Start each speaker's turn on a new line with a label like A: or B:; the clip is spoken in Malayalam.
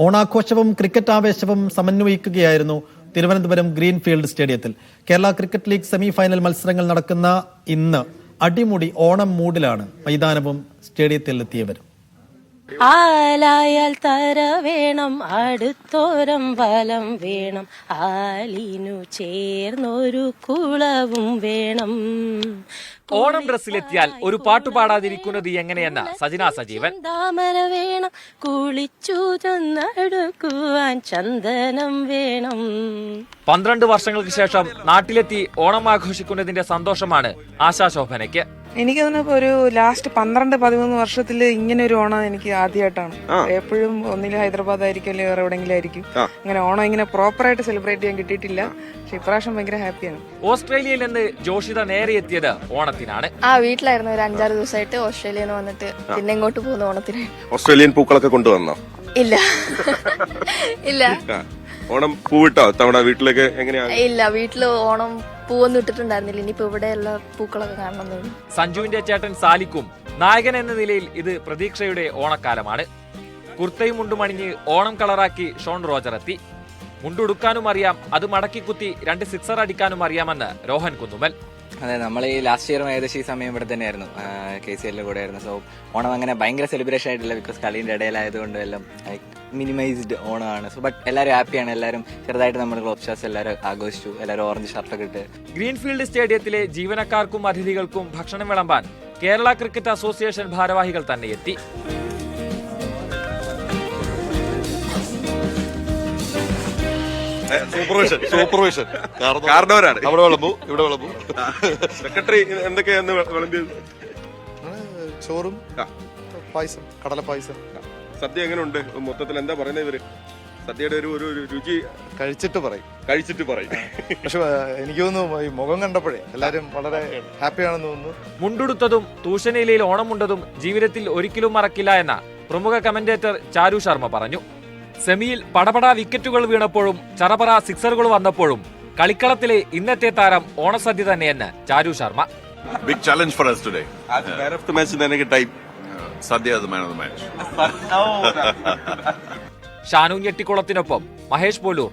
A: ഓണാഘോഷവും ക്രിക്കറ്റ് ആവേശവും സമന്വയിക്കുകയായിരുന്നു തിരുവനന്തപുരം ഗ്രീൻഫീൽഡ് സ്റ്റേഡിയത്തിൽ. Kerala cricket league semi final മത്സരങ്ങൾ നടക്കുന്ന ഇന്ന് അടിമുടി ഓണം മൂഡിലാണ് മൈതാനവും സ്റ്റേഡിയത്തിൽ എത്തിയവരും.
B: ആലായാൽ തര വേണം, അടുത്തോരം വലം വേണം, ആലിനു ചേർന്നൊരു കുളവും വേണം.
C: ഓണം ഡ്രസ്സിലെത്തിയാൽ ഒരു പാട്ടു പാടാതിരിക്കുന്നത് എങ്ങനെയെന്ന സജിന സജീവൻ.
B: താമര വേണം, കുളിച്ചു ചെന്നടുക്കുവാൻ ചന്ദനം വേണം.
C: 12 വർഷങ്ങൾക്ക് ശേഷം നാട്ടിലെത്തി ഓണം ആഘോഷിക്കുന്നതിന്റെ സന്തോഷമാണ് ആശാശോഭനയ്ക്ക്.
D: എനിക്ക് തോന്നുന്നു ഒരു ലാസ്റ്റ് 12-13 വർഷത്തിൽ ഇങ്ങനെ ഒരു ഓണം എനിക്ക് ആദ്യമായിട്ടാണ്. എപ്പോഴും ഒന്നിൽ ഹൈദരാബാദ് ആയിരിക്കും, അല്ലെങ്കിൽ വേറെ എവിടെയെങ്കിലും ആയിരിക്കും. ഇങ്ങനെ ഓണം ഇങ്ങനെ പ്രോപ്പറായിട്ട് സെലിബ്രേറ്റ് ചെയ്യാൻ കിട്ടിയിട്ടില്ല. പക്ഷെ ഇപ്രാവശ്യം ഭയങ്കര ഹാപ്പിയാണ്.
C: ഓസ്ട്രേലിയയിൽ നിന്ന് ജോഷിത നേരെ എത്തിയത് ഓണത്തിനാണ്.
E: വീട്ടിലായിരുന്നു ഒരു 5-6 ദിവസമായിട്ട്. ഓസ്ട്രേലിയയിൽ നിന്ന് വന്നിട്ട് പിന്നെ ഇങ്ങോട്ട് പോകുന്ന ഓണത്തിന്.
F: ഓസ്ട്രേലിയൻ പൂക്കളൊക്കെ കൊണ്ടുവന്നോ?
E: ഇല്ല ഇല്ല.
F: ഓണം പൂവിട്ടോ തവണ വീട്ടിലേക്ക്? എങ്ങനെയാ?
E: ഇല്ല, വീട്ടില് ഓണം പൂവൊന്നും ഇട്ടിട്ടുണ്ടായിരുന്നില്ല. ഇനിയിപ്പോ ഇവിടെയുള്ള പൂക്കളൊക്കെ കാണണമെന്നുള്ളൂ.
C: സഞ്ജുവിന്റെ ചേട്ടൻ സാലിക്കും നായകൻ എന്ന നിലയിൽ ഇത് പ്രതീക്ഷയുടെ ഓണക്കാലമാണ്. കുർത്തയും മുണ്ടുമണിഞ്ഞ് ഓണം കളറാക്കി ഷോൺ റോജർ എത്തി. മുണ്ടുടുക്കാനും അറിയാം, അത് മടക്കി കുത്തി 2 സിക്സർ അടിക്കാനും അറിയാമെന്ന് രോഹൻ കുന്നുമൽ.
G: അതെ, നമ്മൾ ഈ ലാസ്റ്റ് ഇയറും ഏകദേശം ഈ സമയം ഇവിടെ തന്നെയായിരുന്നു, KCL കൂടെ ആയിരുന്നു. സോ ഓണം അങ്ങനെ ഭയങ്കര സെലിബ്രേഷൻ ആയിട്ടില്ല, ബിക്കോസ് കളീൻ്റെ ഇടയിലായതുകൊണ്ട് എല്ലാം മിനിമൈസ്ഡ് ഓണമാണ്. സോ ബട്ട് എല്ലാവരും ഹാപ്പിയാണ്. എല്ലാവരും ചെറുതായിട്ട് നമ്മൾ ക്ലോബ് ഷാസ് എല്ലാവരും ആഘോഷിച്ചു. എല്ലാവരും ഓറഞ്ച് ഷർട്ടൊക്കെ ഇട്ട്.
C: ഗ്രീൻഫീൽഡ് സ്റ്റേഡിയത്തിലെ ജീവനക്കാർക്കും അതിഥികൾക്കും ഭക്ഷണം വിളമ്പാൻ കേരള ക്രിക്കറ്റ് അസോസിയേഷൻ ഭാരവാഹികൾ തന്നെ എത്തി.
F: സൂപ്പർവൈഷൻ കാരണവരാണ്. അവിടെ വിളമ്പു, ഇവിടെ വിളമ്പു. സെക്രട്ടറി എന്തൊക്കെയാന്ന് വിളമ്പിയത്?
H: ചോറും പായസം, കടലപ്പായസം.
F: സദ്യ എങ്ങനെയുണ്ട് മൊത്തത്തിൽ? എന്താ പറയുന്നത് ഇവര്? സദ്യയുടെ ഒരു രുചി
H: കഴിച്ചിട്ട് പറയും. പക്ഷെ എനിക്ക് തോന്നുന്നു ഈ മുഖം കണ്ടപ്പോഴേ എല്ലാരും വളരെ ഹാപ്പിയാണെന്ന് തോന്നുന്നു.
C: മുണ്ടുടുത്തതും തൂഷനിലയിൽ ഓണമുണ്ടതും ജീവിതത്തിൽ ഒരിക്കലും മറക്കില്ല എന്ന പ്രമുഖ കമന്റേറ്റർ ചാരു ശർമ്മ പറഞ്ഞു. സെമിയിൽ പടപട വിക്കറ്റുകൾ വീണപ്പോഴും ചറപറ സിക്സറുകൾ വന്നപ്പോഴും കളിക്കളത്തിലെ ഇന്നത്തെ താരം ഓണസദ്യ തന്നെയെന്ന് ചാരു Sharma.
I: Big challenge for us today.
F: Man of the match in the type.
I: Sadhya is the man of the match.
C: Shanu ഞെട്ടിക്കുളത്തിനൊപ്പം Mahesh Polur,